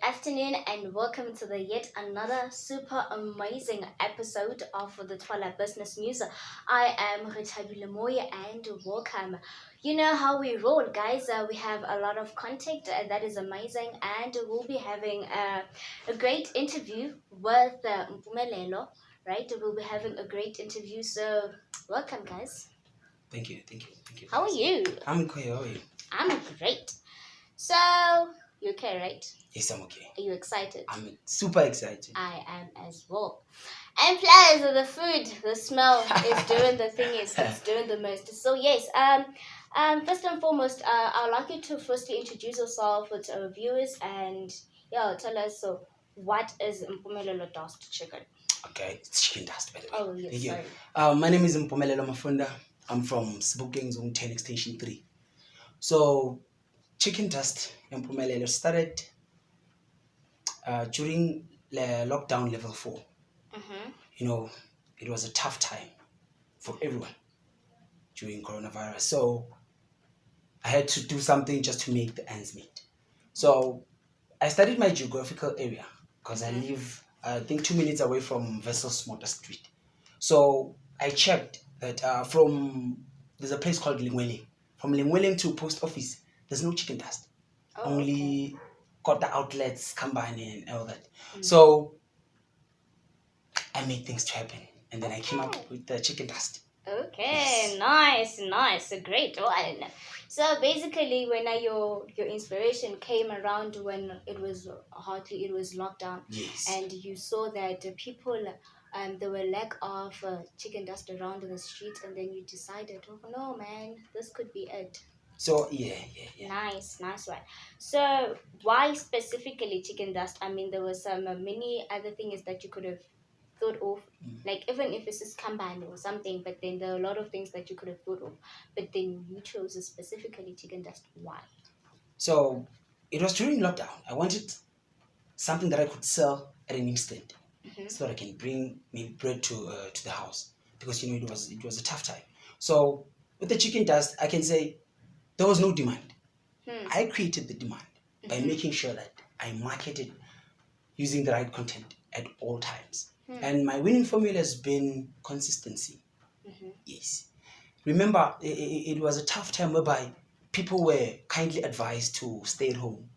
afternoon and welcome to the yet another super amazing episode of the Twala Business News. I am Moya and welcome. You know how we roll, guys. We have a lot of content that is amazing, and we'll be having a great interview with Mpumelelo, right? We'll be having a great interview, so welcome, guys. Thank you. How are you? I'm okay, how are you? I'm great. So, you okay, right? Yes, I'm okay. Are you excited? I'm super excited. I am as well. And plus, the food, the smell is doing the thing, it's doing the most. So yes, first and foremost, I'd like you to firstly introduce yourself with our viewers and tell us what is Mpumelelo Dust Chicken? Okay, it's chicken dust, by the way. Oh yes, Thank sorry. you. My name is Mpumelelo Mafunda. I'm from Sebokeng Zone 10 Extension 3. So, Chicken Dust Ya Mpumelelo started during the lockdown level 4. Mm-hmm. You know, it was a tough time for everyone during coronavirus. So, I had to do something just to make the ends meet. So, I studied my geographical area because I live, I think, 2 minutes away from Vessel's Motor Street. So, I checked that there's a place called Lingweleng. From Lingweleng to post office, there's no chicken dust. Only got the outlets, combine and all that. So I made things to happen, and then I came up with the chicken dust. Okay, Yes. nice, a great one. So basically, when your inspiration came around when it was lockdown, Yes. and you saw that people there were lack of chicken dust around the street, and then you decided, oh no, man, this could be it. So yeah. Nice one. So why specifically chicken dust? I mean, there was some many other things that you could have thought of, like even if it's just combine or something, but then there are a lot of things that you could have thought of, but then you chose specifically chicken dust. Why? So it was during lockdown. I wanted something that I could sell at an instant, so that I can bring maybe bread to the house, because it was a tough time. So with the chicken dust, I can say there was no demand. I created the demand by making sure that I marketed using the right content at all times. And my winning formula has been consistency. Yes. Remember, it was a tough time whereby people were kindly advised to stay at home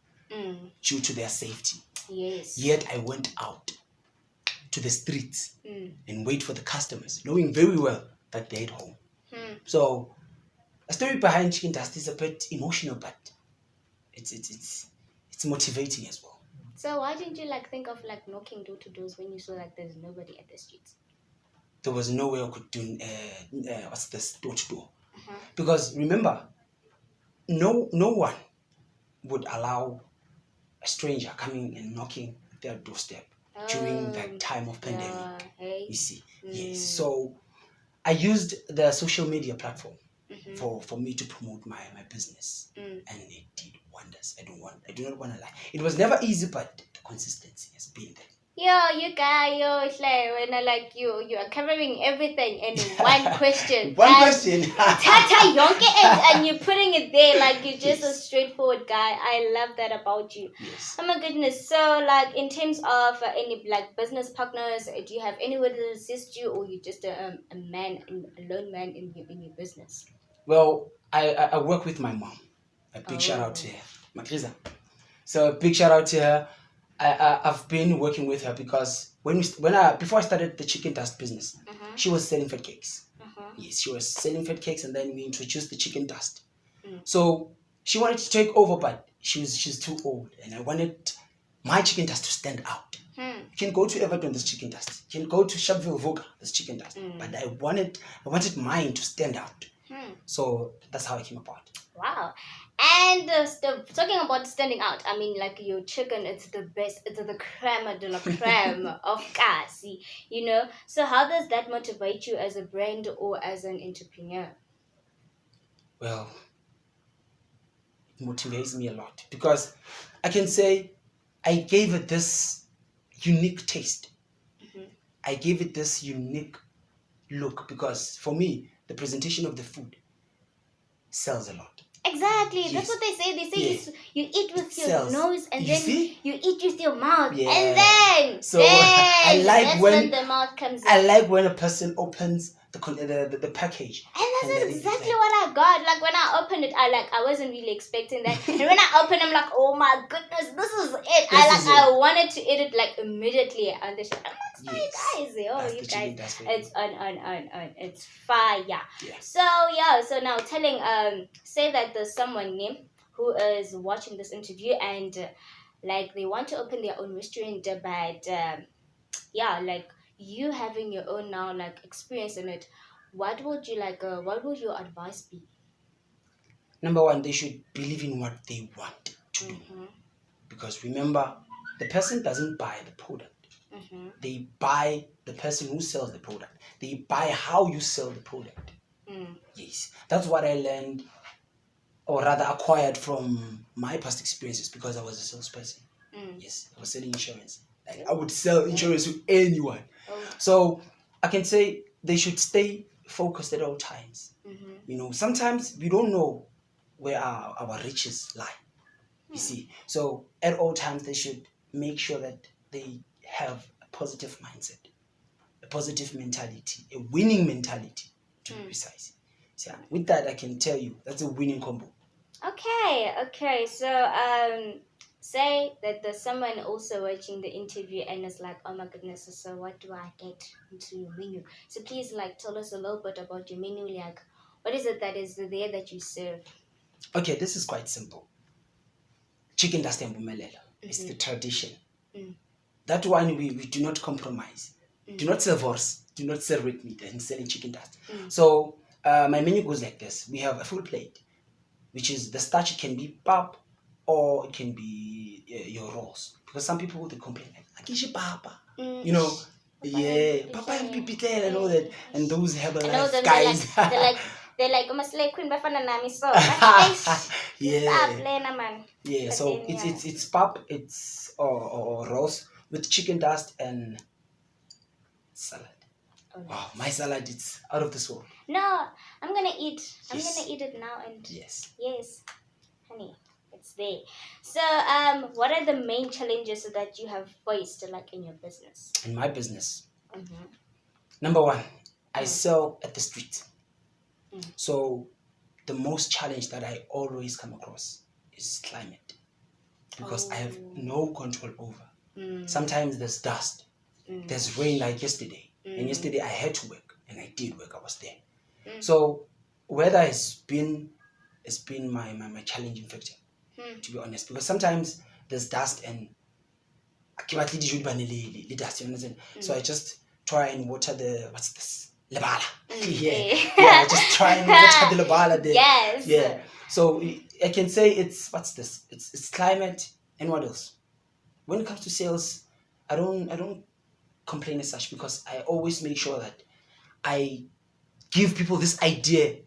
due to their safety. Yes. Yet I went out to the streets and wait for the customers, knowing very well that they're at home. So a story behind chicken dust is a bit emotional, but it's motivating as well. So why didn't you think of knocking door to doors when you saw there's nobody at the streets? There was no way I could do what's this, door to door, because remember, no one would allow a stranger coming and knocking their doorstep during that time of pandemic. Hey. You see, yes. So I used the social media platform for me to promote my business, and it did wonders. I do not want to lie. It was never easy, but the consistency has been there. You guy, when you are covering everything in one question. One question. Tata yonke and you're putting it there you're just a Yes. straightforward guy. I love that about you. Yes. Oh my goodness. So in terms of any business partners, do you have anyone to assist you, or you just a lone man in your business? Well, I work with my mom. A big shout out to her, Makriza. So a big shout out to her. I've been working with her because before I started the chicken dust business, she was selling fat cakes. Yes, she was selling fat cakes, and then we introduced the chicken dust. So she wanted to take over, but she's too old, and I wanted my chicken dust to stand out. You can go to Everton, there's chicken dust. You can go to Sharpeville Voga, there's chicken dust. But I wanted mine to stand out. So that's how it came about. Wow. And talking about standing out, I mean, your chicken, it's the best, it's the creme de la creme of Kasi, So how does that motivate you as a brand or as an entrepreneur? Well, it motivates me a lot because I can say I gave it this unique taste. I gave it this unique look because for me, the presentation of the food sells a lot. Exactly. Yes. That's what they say. They say Yeah. you eat with your Cells. nose and You then see? you eat with your mouth. Yeah. And then So I like that's when the mouth comes in. I like when a person opens the package. And that's then it's exactly like- what I got. Like when I opened it, I wasn't really expecting that. And when I opened, I'm like, oh my goodness, this is it. I wanted to eat it like immediately on the show. I'm like, sorry guys, That's you the guys, chicken dust for you. it's on, it's fire. Yeah. So now telling say that there's someone named who is watching this interview and like they want to open their own restaurant, but like you having your own now like experience in it, what would you like what would your advice be? Number one, they should believe in what they want to do. Because remember, the person doesn't buy the product. They buy the person who sells the product. They buy how you sell the product. Yes. That's what I learned, or rather acquired from my past experiences, because I was a salesperson. Yes. I was selling insurance. Like I would sell insurance to anyone. So I can say they should stay focused at all times. You know, sometimes we don't know where our riches lie. You see, so at all times they should make sure that they have a positive mindset, a positive mentality, a winning mentality, to be precise. So with that, I can tell you that's a winning combo. Okay. So say that there's someone also watching the interview and is like, oh my goodness, so what do I get into your menu? So please like tell us a little bit about your menu. Like what is it that is there that you serve? Okay, this is quite simple. CHicken Dust Ya Mpumelelo. It's the tradition. That one we do not compromise. Do not sell horse. Do not sell red meat and selling chicken dust. So my menu goes like this. We have a full plate, which is the starch. It can be pap or it can be your rolls. Because some people they complain like papa. You know, papa and pipitela and all that. And those Herbalife guys. They're like, I'm a slave queen, but so yeah. So it's pap, it's or rolls with chicken dust and salad. Wow, my salad it's out of this world. No, I'm gonna eat. I'm gonna eat it now and yes, honey, it's there. So what are the main challenges that you have faced like in your business? In my business, number one, I sell at the street. So the most challenge that I always come across is climate, because I have no control over. Sometimes there's dust, there's rain like yesterday, and yesterday I had to work and I did work. I was there. So weather has been my challenging factor, to be honest, because sometimes there's dust and dust, you understand? So I just try and water the what's this? Lebala. I just try and water the lebala there. Yes. Yeah. So I can say it's what's this? It's climate and what else? When it comes to sales, I don't complain as such, because I always make sure that I give people this idea.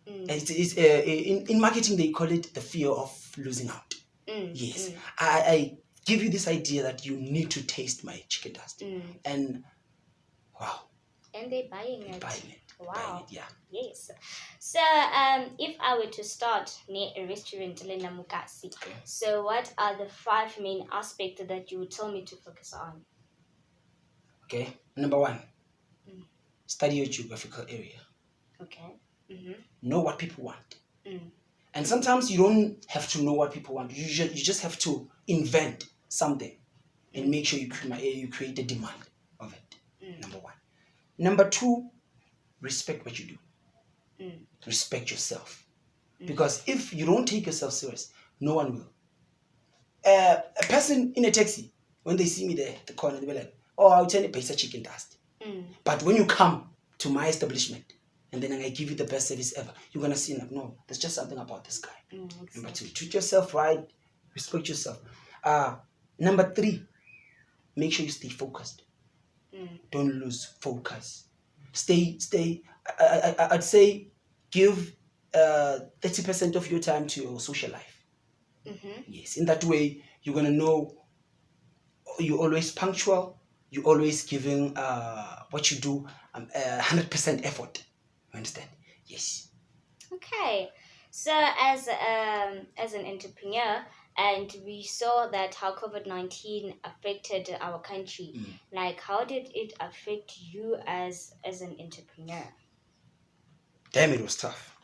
It's in marketing they call it the fear of losing out. Yes. I give you this idea that you need to taste my chicken dust. And wow. And they're buying it. Wow. Buying it, yeah. Yes. So if I were to start near a restaurant in Mukasi, so what are the 5 main aspects that you would tell me to focus on? Okay. Number one, study your geographical area. Okay. Know what people want. And sometimes you don't have to know what people want. You just have to invent something and make sure you create a demand of it. Number one. Number two, respect what you do. Respect yourself. Because if you don't take yourself serious, no one will. A person in a taxi, when they see me there at the corner, they'll be like, oh, I'll tell you pizza chicken dust. But when you come to my establishment and then I give you the best service ever, you're going to see, like, no, there's just something about this guy. Number two, treat yourself right, respect yourself. Number three, make sure you stay focused. Don't lose focus. Stay. I'd say give 30% of your time to your social life. Yes, in that way you're gonna know you're always punctual. You're always giving what you do 100% effort. You understand? Yes. Okay. So as an entrepreneur, and we saw that how COVID-19 affected our country. Like, how did it affect you as an entrepreneur? Damn, it was tough.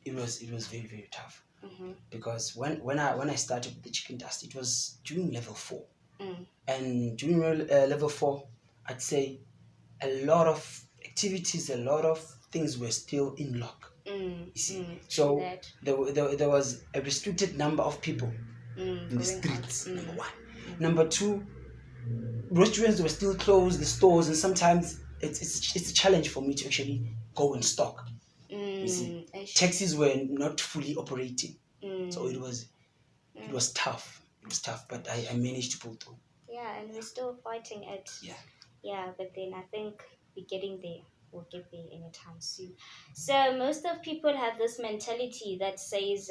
It was very, very tough. Because when I started with the chicken dust, it was during level 4. And during level 4, I'd say a lot of activities, a lot of things were still in lock. You see, so there was a restricted number of people in the streets. Number one. Number two, restaurants were still closed, the stores, and sometimes it's a challenge for me to actually go and stock. You see, taxis were not fully operating, so it was tough. It was tough, but I managed to pull through. Yeah, and we're still fighting it. Yeah, but then I think we're getting there. We'll get there anytime soon. So most of people have this mentality that says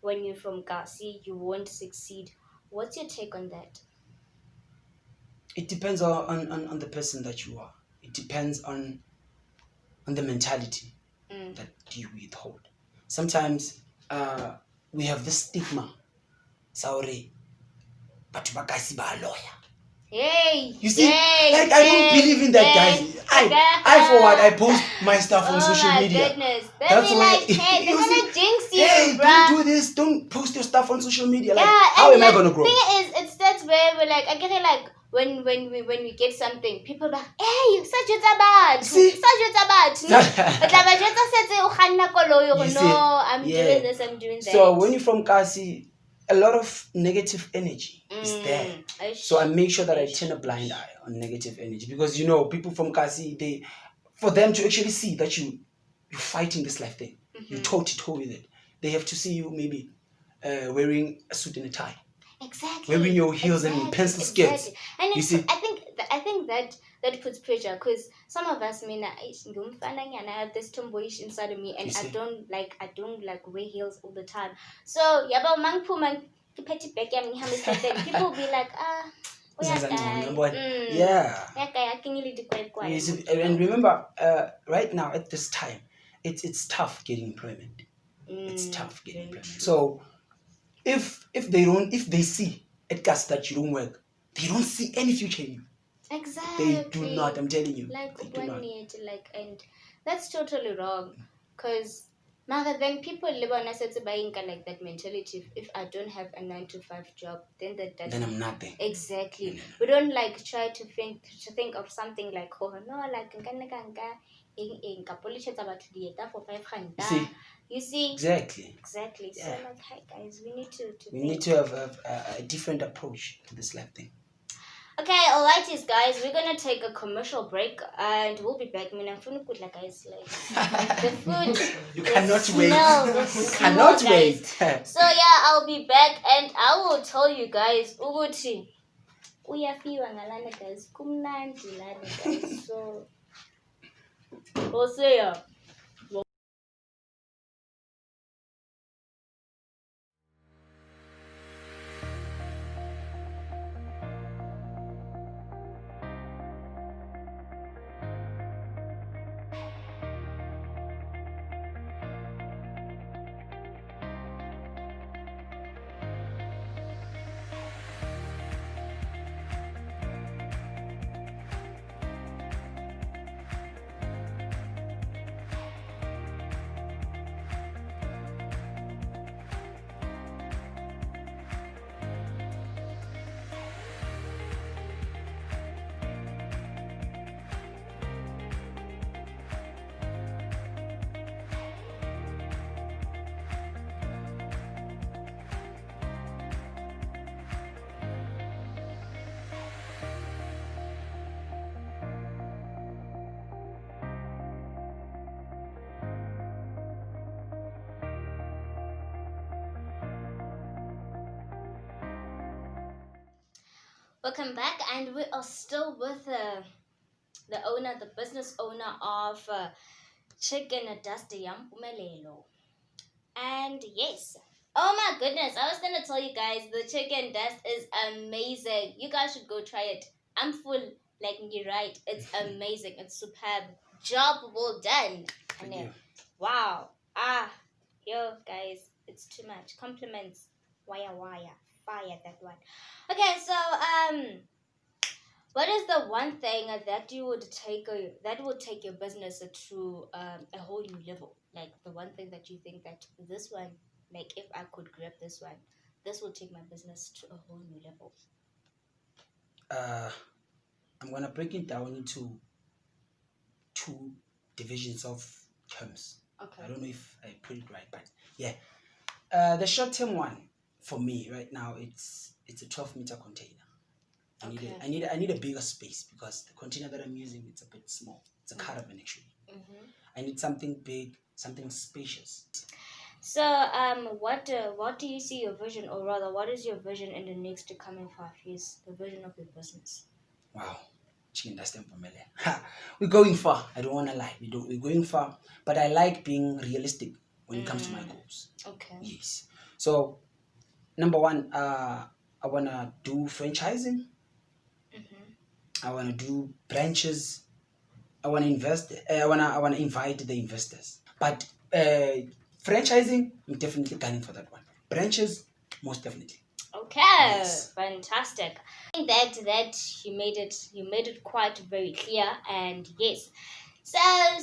when you're from Kasi, you won't succeed. What's your take on that? It depends on the person that you are. It depends on the mentality that you withhold. Sometimes we have this stigma. Sorry, but bakasi ba lawyer. Hey, you see, like I don't believe in that, guys. I for what I post my stuff on social media. Goodness. That's why like, hey, they're gonna jinx you, hey, bruh. don't do this. Don't post your stuff on social media. Like, how am I gonna grow? Thing is, it's that where we're like, I get it. Like when we get something, people are like, hey, such a bad, See? such a bad. No, I'm doing this, I'm doing that. So when you're from Kasi, a lot of negative energy is there. So I make sure that I turn a blind eye on negative energy, because people from Kasi, for them to actually see that you're fighting this life thing, you toe to toe with it. They have to see you maybe wearing a suit and a tie. Exactly. Wearing your heels and pencil skirts. And you see? I think that puts pressure, because some of us, I have this tomboyish inside of me, and I don't like wear heels all the time. So people will be like, and remember, right now at this time, it's tough getting employment. It's tough getting employment. So if they see at Gas that you don't work, they don't see any future in you. Exactly. They do not. I'm telling you. And that's totally wrong, because then people live on us buying like that mentality. If I don't have a 9 to 5 job, then then I'm nothing. Exactly. No. We don't try to think of something like, oh no, like you see? Exactly. Yeah. So hey guys, we need to have a different approach to this life thing. Okay, alrighties guys, we're gonna take a commercial break and we'll be back. Guys, like the food. You cannot wait. You cannot wait. So yeah, I'll be back and I will tell you guys ukuthi uyafiwa ngalana guys, kumnandi lana guys. So we'll see ya. Welcome back, and we are still with the business owner of CHicken Dust Ya Mpumelelo. And yes, oh my goodness, I was gonna tell you guys the chicken dust is amazing. You guys should go try it. I'm full, like you're right. It's amazing. It's superb. Job well done. Thank you. Wow. Yo, guys, it's too much. Compliments. Wire, wire. Fire that one. Okay, so what is the one thing that you would that would take your business to a whole new level? Like the one thing that you think that this one, like if I could grab this one, this will take my business to a whole new level. Uh, I'm gonna break it down into two divisions of terms. Okay. I don't know if I put it right, but yeah. The short-term one for me right now, it's a 12-meter container. I need a bigger space because the container that I'm using, it's a bit small. It's a caravan actually. Mm-hmm. I need something big, something spacious. So, what do you see your vision, or rather, what is your vision in the next coming 5 years? The vision of your business. Wow, CHicken Dust Ya Mpumelelo. We're going far. I don't want to lie. We're going far, but I like being realistic when it comes to my goals. Okay. Yes. So, number one, I wanna do franchising. I wanna do branches. I wanna invest. I wanna invite the investors. But franchising, I'm definitely gunning for that one. Branches, most definitely. Okay, Yes. fantastic. I think that you made it quite very clear, and yes. So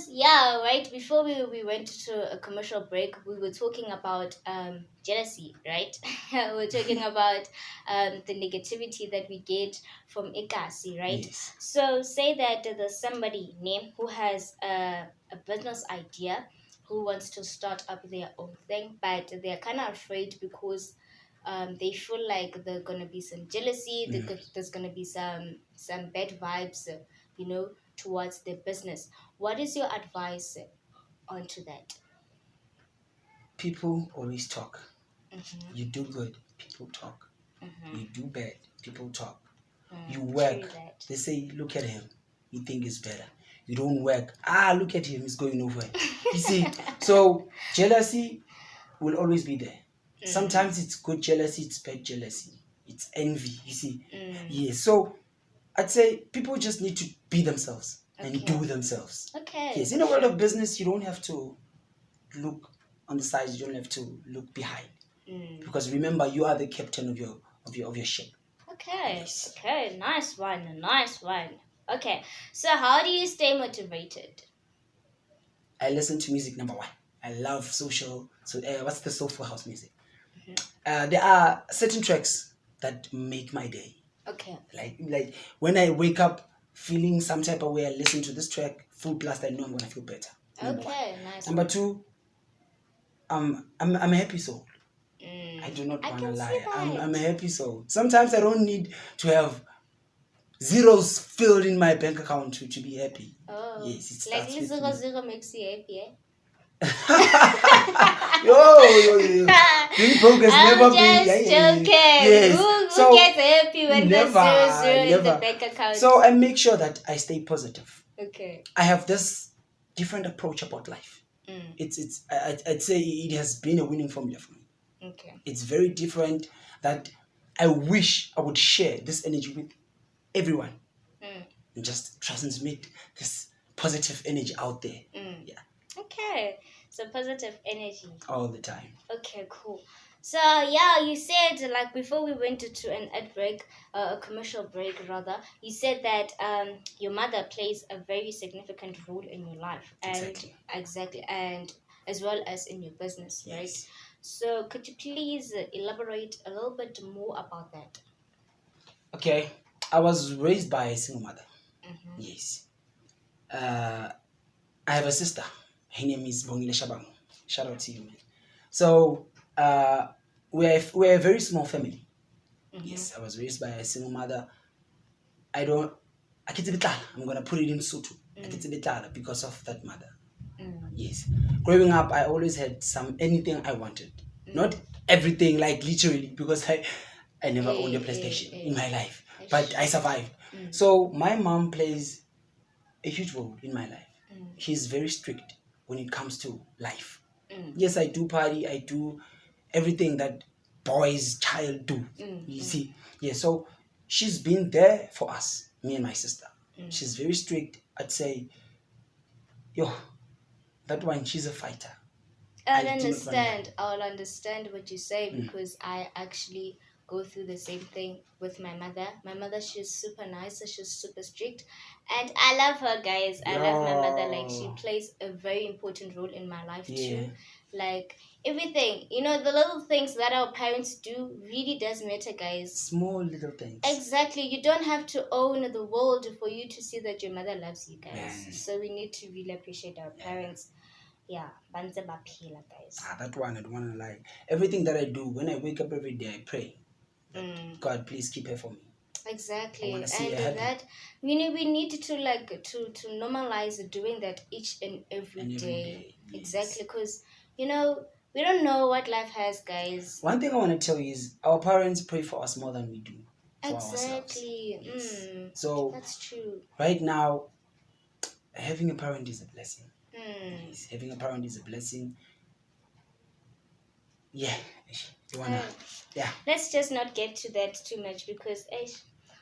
yeah, right before we went to a commercial break, we were talking about jealousy, right? We were talking about the negativity that we get from ikasi, right? Yes. So say that there's somebody name who has a business idea, who wants to start up their own thing, but they're kind of afraid because they feel like there's gonna be some jealousy. There's gonna be some bad vibes, towards their business. What is your advice onto that? People always talk. Mm-hmm. You do good, people talk. Mm-hmm. You do bad, people talk. You True work, that. they say, look at him, you think he's better. You don't work, look at him, he's going nowhere. You see, so jealousy will always be there. Sometimes it's good jealousy, it's bad jealousy, it's envy, you see. Yes, so I'd say people just need to be themselves and Okay. do themselves. Okay. Yes, in a world of business, you don't have to look on the sides, you don't have to look behind. Because remember, you are the captain of your ship. Okay. Yes. Okay. Nice one. Nice one. Okay. So how do you stay motivated? I listen to music, number one. I love what's the soulful house music? There are certain tracks that make my day. Okay. Like when I wake up feeling some type of way, I listen to this track full blast. I know I'm gonna feel better. Okay. Nice. Number two, I'm a happy soul. I do not want to lie. I'm a happy soul. Sometimes I don't need to have zeros filled in my bank account to be happy. Oh. Yes, it Like starts zero makes you happy, eh? yo. Being broke has I'm never just been. joking. Yes. Who gets happy when there's zero in the never. bank account? So I make sure that I stay positive. Okay. I have this different approach about life. I'd say it has been a winning formula for me. Okay. It's very different that I wish I would share this energy with everyone and just transmit this positive energy out there. Yeah. Okay. So positive energy. All the time. Okay, cool. So yeah, you said like before we went to an ad break, a commercial break rather, you said that your mother plays a very significant role in your life, exactly, and as well as in your business, Yes. right? So could you please elaborate a little bit more about that? Okay, I was raised by a single mother. Yes. I have a sister. Her name is Bongile Shabang. Shout out to you, man. So we're a very small family. Yes, I was raised by a single mother. I'm gonna put it in Sutu. Because of that mother. Yes. Growing up, I always had anything I wanted. Not everything, like literally, because I never owned a PlayStation in my life. But I survived. So my mom plays a huge role in my life. She's very strict when it comes to life. Yes, I do party, I do everything that child do. You see? Yeah, so she's been there for us, me and my sister. She's very strict. I'd say, that one, she's a fighter. I'll do not want that. understand. I'll understand what you say because I actually go through the same thing with my mother. My mother, she's super nice, she's super strict, and I love her, guys. I love my mother. Like, she Yo. plays a very important role in my life Yeah. too. Like, everything, the little things that our parents do really does matter, guys. Small little things. Exactly. You don't have to own the world for you to see that your mother loves you, guys. Man. So we need to really appreciate our parents. Yeah, banze baphila, guys. That one, I don't want to lie. Everything that I do, when I wake up every day, I pray. God, please keep her for me. Exactly. I wanna see her And happy. that we need to normalize doing that each and every day. Yes. Exactly, because we don't know what life has, guys. One thing I want to tell you is our parents pray for us more than we do for Exactly. ourselves. Yes. So That's true. right now, having a parent is a blessing. Mm. Yes, having a parent is a blessing. Yeah. You wanna? Yeah. Let's just not get to that too much because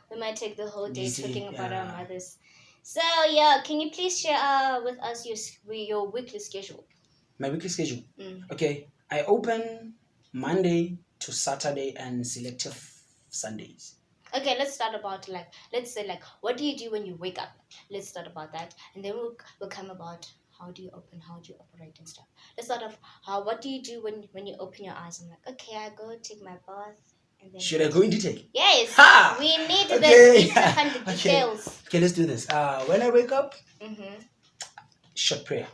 we might take the whole day talking about our mothers. So yeah, can you please share with us your weekly schedule? My weekly schedule. Okay, I open Monday to Saturday and selective Sundays. Okay, let's start about let's say what do you do when you wake up? Let's start about that, and then we'll come about how do you open, how do you operate and stuff. Let's start off what do you do when you open your eyes? I'm like, okay, I go take my bath. And then should I go in detail? Yes. Ha! We need the details. Okay, let's do this. When I wake up, short prayer.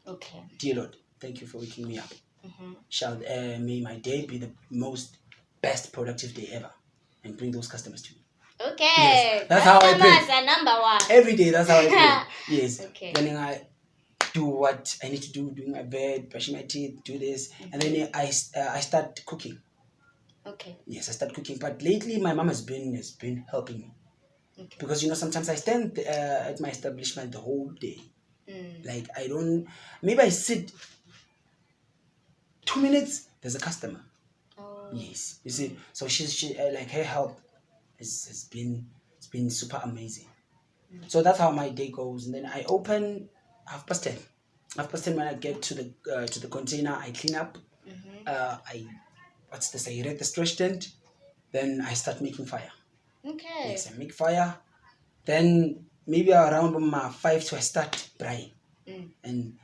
Okay. Dear Lord, thank you for waking me up. May my day be the most best productive day ever, and bring those customers to me. Okay. Yes, that's how I pray. Are number one. Every day, that's how I pray. Yes. Okay. Then I do what I need to do, doing my bed, brushing my teeth, do this, and then I start cooking. Okay. Yes, I start cooking. But lately, my mom has been helping me. Okay. Because sometimes I stand at my establishment the whole day. Like maybe I sit 2 minutes. There's a customer. Oh. Yes, you see. So she like her help has been super amazing. So that's how my day goes, and then I open 10:30. 10:30 when I get to the container, I clean up. I read the stretch tent. Then I start making fire. Okay. Yes, I make fire. Then maybe around 5 to I start drying. And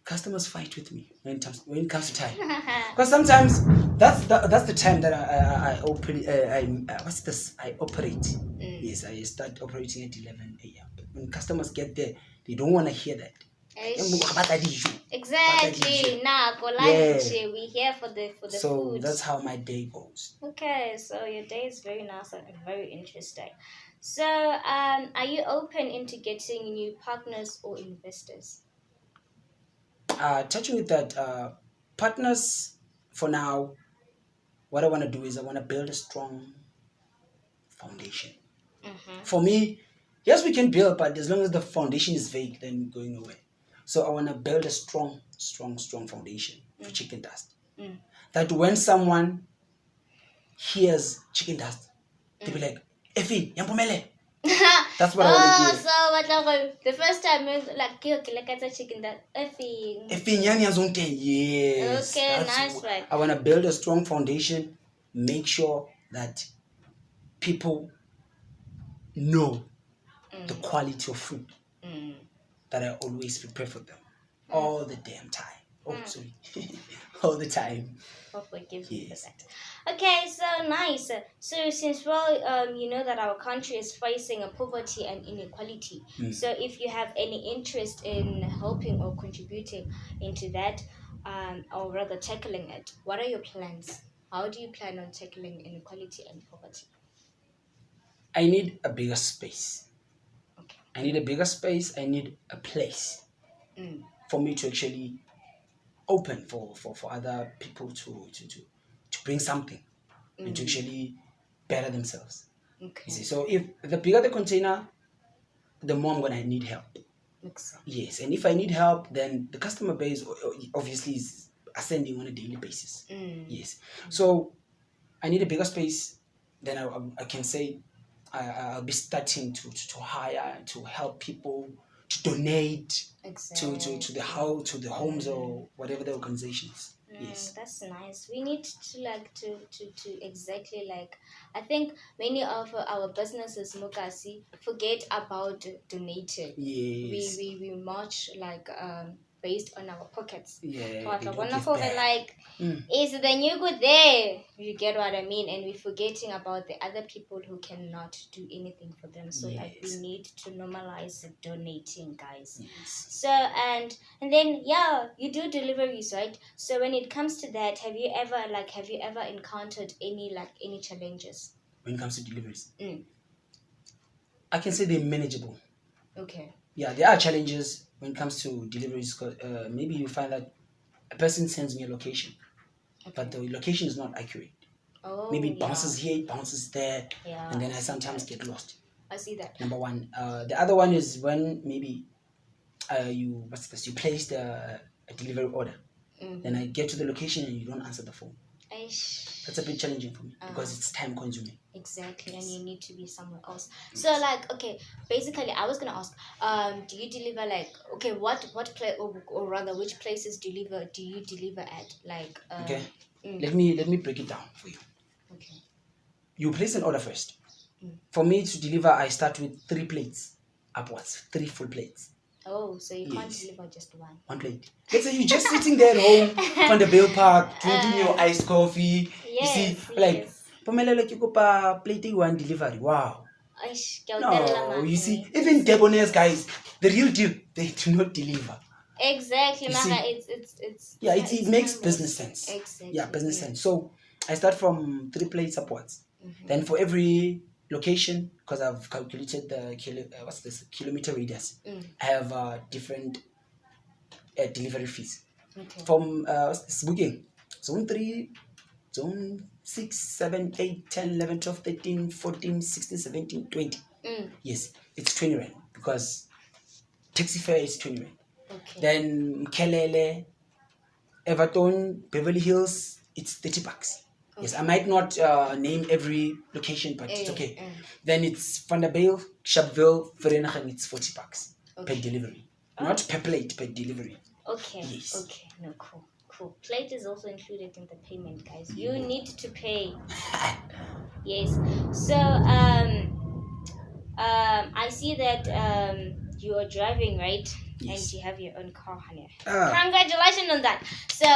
customers fight with me when it comes to time. Because sometimes that's the time that I open. I operate. Yes, I start operating at 11 a.m. But when customers get there, they don't want to hear that. Exactly. We're here for the food. So that's how my day goes. Okay, so your day is very nice and very interesting. So, are you open into getting new partners or investors? Touching with that, partners for now, what I want to do is I want to build a strong foundation. For me, yes, we can build, but as long as the foundation is vague, then we're going nowhere. So I want to build a strong foundation for Chicken Dust. That when someone hears Chicken Dust, they'll be like, Effie, Ya Mpumelelo. That's what I want to hear. So the first time like a chicken that Effie nyani yazonke. Yes. Okay, nice one. I want to build a strong foundation, make sure that people know the quality of food that I always prepare for them all the damn time. Oh, sorry. All the time. Oh, forgive me for that. Okay, so nice. So since you know that our country is facing a poverty and inequality. So if you have any interest in helping or contributing into that, or rather tackling it, what are your plans? How do you plan on tackling inequality and poverty? I need a bigger space. Okay. I need a bigger space. I need a place for me to actually open for other people to bring something and to actually better themselves. Okay. You see, so if the bigger the container, the more I'm gonna need help. Exactly. Yes, and if I need help, then the customer base obviously is ascending on a daily basis. Yes, so I need a bigger space. Then I can say I'll be starting to hire, to help people to donate Exactly. to the homes or whatever the organization is. Yes. That's nice. We need to like to exactly like I think many of our businesses Mukasi forget about donating. Yes. We much like based on our pockets. Yeah. But They I don't wanna give for back. like is the new good there? You get what I mean? And we're forgetting about the other people who cannot do anything for them. So like we Yes. need to normalize donating, guys. Yes. So and then yeah, you do deliveries, right? So when it comes to that, have you ever encountered any challenges? When it comes to deliveries, Mm. I can say they're manageable. Okay. Yeah, there are challenges when it comes to deliveries. 'Cause, maybe you find that a person sends me a location, but the location is not accurate. Oh, Maybe it yeah. bounces here, it bounces there, Yeah, and then I I see sometimes that. get lost. I see that. Number one. The other one is when maybe you what's this? You placed a delivery order, then I get to the location and you don't answer the phone. That's a bit challenging for me because it's time consuming. Exactly, and you need to be somewhere else. So like, okay, basically, I was gonna ask, do you deliver like, okay, what place or rather, which places do you deliver at? Like, Okay, let me break it down for you. Okay. You place an order first. For me to deliver, I start with 3 plates upwards, 3 full plates. Oh, so you can't Yes. deliver just one. One plate. Let's say you're just sitting there at home on the Bale Park, drinking your iced coffee. Yes, You see, like, Mpumelelo ke kopa plate one delivery. Wow. No, you see, even debonair guys, the real deal, they do not deliver. Exactly, You Mara. see? It's Yeah, it makes time business wasted. sense. Exactly. Yeah, business sense. So I start from 3 plates upwards. Then for every location, because I've calculated the kilometer radius, I have different delivery fees. Okay. From booking zone 3, zone 6, 7, 8, 10, 11, 12, 13, 14, 16, 17, 20. Yes, it's 20 rand because taxi fare is 20 rand. Okay. Then Mkelele, Everton, Beverly Hills, it's 30 bucks. Okay. Yes, I might not name every location, but it's okay. Then it's Vanderbilt, Sharpeville, Vereeniging, it's 40 bucks per delivery. Not per plate, per delivery. Okay. Yes. Okay. No, cool. Cool. Plate is also included in the payment, guys. You need to pay. Yes. So I see that you are driving, right? Yes. And you have your own car, honey. Congratulations on that. So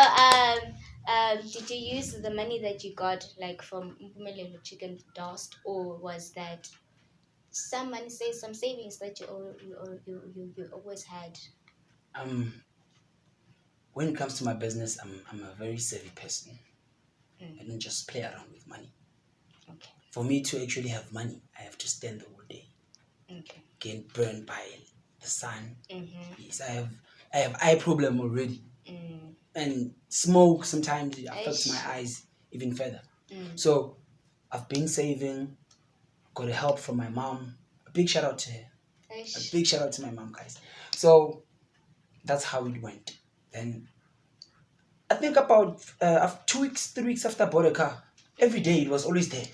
did you use the money that you got like from Mpumelelo CHicken Dust, or was that some money, say some savings that you always had? When it comes to my business, I'm a very savvy person. I don't just play around with money. Okay. For me to actually have money, I have to stand the whole day. Okay. Get burned by the sun. Yes, I have eye problem already. And smoke sometimes affects my eyes even further. So I've been saving, got a help from my mom. A big shout out to her. A big shout out to my mom, guys. So that's how it went. Then I think about 2 weeks, 3 weeks after I bought a car, every day it was always there.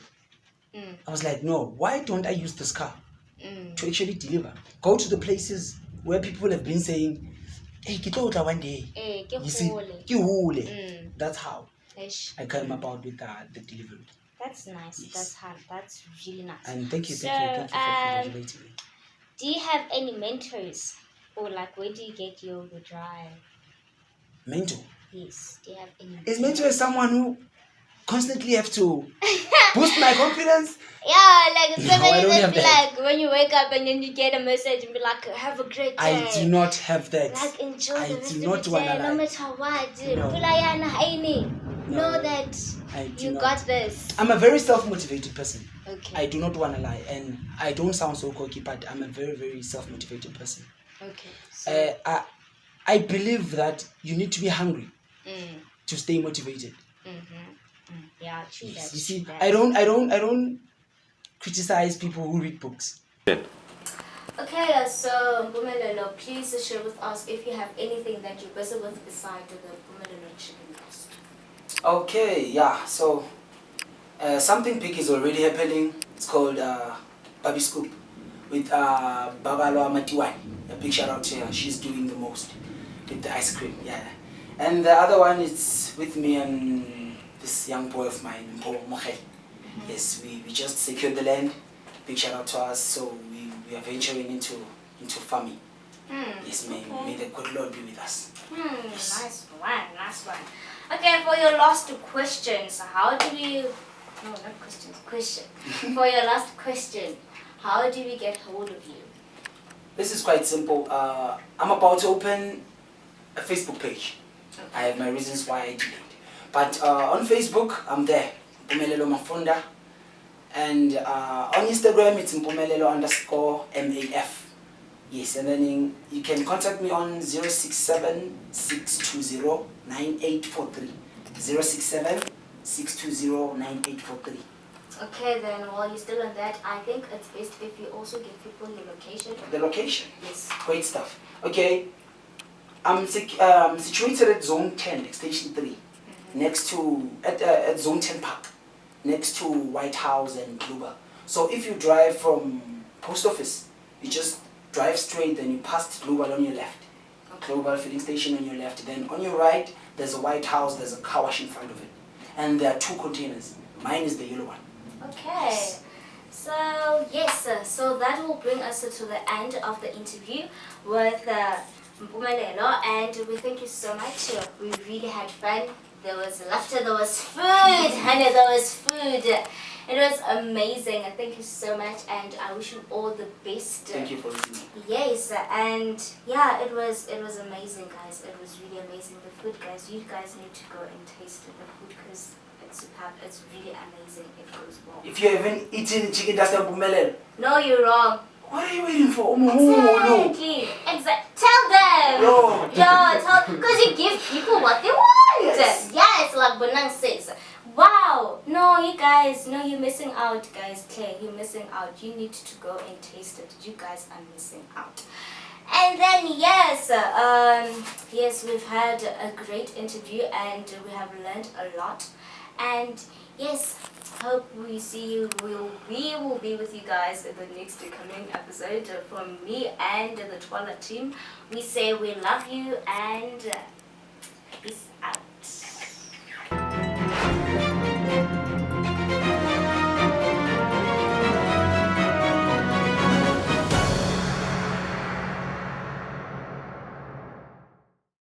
I was like, no, why don't I use this car to actually deliver? Go to the places where people have been saying, hey, get out one day. You see, that's how I came about with the delivery. That's nice. Yes. That's hard. That's really nice. And thank you for congratulating me. Do you have any mentors, or like where do you get your drive? Mentor? Yes. Do you have any? Is mentor someone who constantly have to boost my confidence? Yeah, like somebody that be like when you wake up and then you get a message and be like, have a great day. I do not have that. Like enjoy the rest do not of the day, no matter what. Know that you got this. I'm a very self-motivated person. Okay. I do not want to lie, and I don't sound so cocky, but I'm a very, very self-motivated person. Okay. So I believe that you need to be hungry to stay motivated. Yeah, true. Yes. You see, I don't criticize people who read books. Okay, so Mpumelelo, please share with us if you have anything that you're busy with beside the Mpumelelo CHicken Dust. Okay, yeah. So something big is already happening. It's called Baby Scoop. with Babalwa Matiwai. A big shout out to her. She's doing the most with the ice cream. Yeah. And the other one is with me and this young boy of mine, Mpumelelo. Yes, we just secured the land. Big shout out to us. So we are venturing into farming. Yes, may the good Lord be with us. Yes. Nice one. Okay, for your last questions, how do we... No, not questions, question. For your last question, how do we get hold of you? This is quite simple. I'm about to open a Facebook page. Okay. I have my reasons why I delayed. But on Facebook, I'm there. Mpumelelo Mafunda. And on Instagram, it's Mpumelelo_MAF. Yes, and then you can contact me on 067-620-9843. 067-620-9843. Okay, then while you're still on that, I think it's best if you also give people your location. The location? Yes. Great stuff. Okay, I'm situated at Zone 10, Extension 3, next to, at Zone 10 Park, next to White House and Global. So if you drive from Post Office, you just drive straight, then you pass Global on your left. Global filling station on your left. Then on your right, there's a White House, there's a car wash in front of it. And there are 2 containers. Mine is the yellow one. Okay. So, yes, so that will bring us to the end of the interview with Mpumelelo, and we thank you so much. We really had fun. There was laughter, there was food, and there was food. It was amazing. Thank you so much, and I wish you all the best. Thank you for listening. Yes, and yeah, it was amazing, guys. It was really amazing. The food, guys, you guys need to go and taste the food because it's superb. It's really amazing. It goes well. If you haven't eaten chicken dust ya Mpumelelo, No, you're wrong. what are you waiting for? Exactly. Tell them. No. Because you give people what they want. Yes. Yeah, it's like Bonang says. Wow. No, you guys. No, you're missing out, guys. Claire, you're missing out. You need to go and taste it. You guys are missing out. And then yes, yes, we've had a great interview and we have learned a lot. And yes, hope we see you. We will be with you guys in the next coming episode. From me and the Twala team, we say we love you and